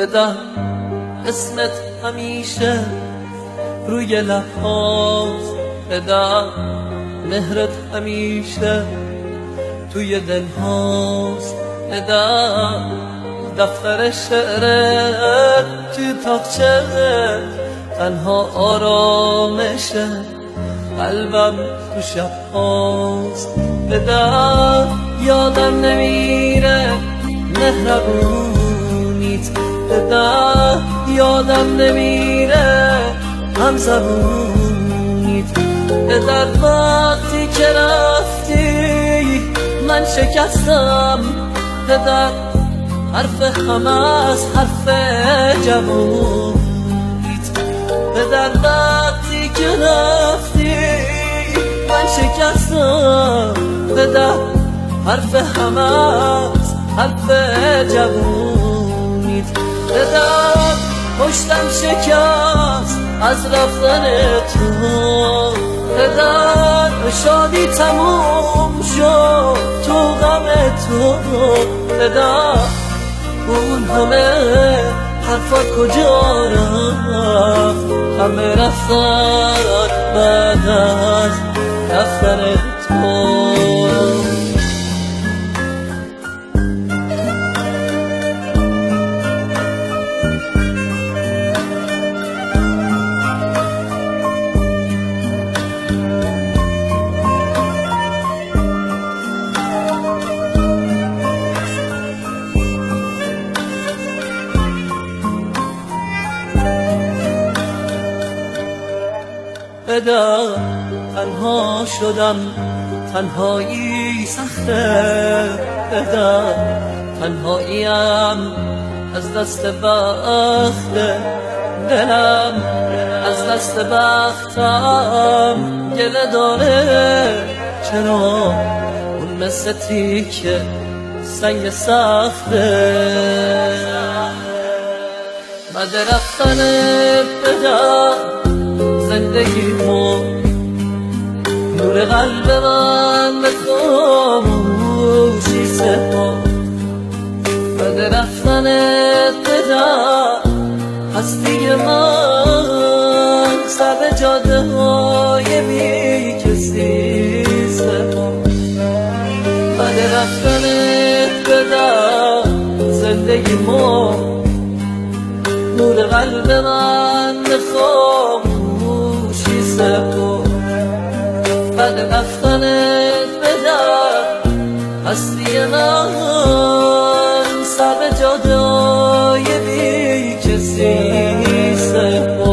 بدم اسمت همیشه روی لبهاست، بدم مهرت همیشه توی دلهاست، بدم دفتر شعرت توی تاقچه تنها آرامشه قلبم تو شبهاست، بدم یادم نمیره مهربونیت، بدم یادم نمیره همزبونیت، بدم وقتی که رفتی من شکستم، بدم حرف همه از حرف جوونیت، بدم وقتی که رفتی من شکستم، بدم حرف همه از حرف جوونیت، بدم پشتم شکست از رفتن تو، بدم شادی تموم شد تو غم تو، بدم اون همه حرفا کجا رفت، همه رفتن بعد از رفتن تو. بدم تنها شدم، تنهایی سخته، بدم تنهاییم از دست بخت دلم، از دست بختم گله داره، چرا اون مثل تیکه سنگ سخته، بعد رفتنت بدم زندگیمو نور قلب من به خاموشی سپرد، بعد رفتنت بدم هستی من سر به جاده های بی کسی سپرد، بعد رفتنت بدم زندگیمو نور قلب من به خاموشی سپرد، بعد رفتنت بدم هستی من سر به جاده های بی کسی سپرد.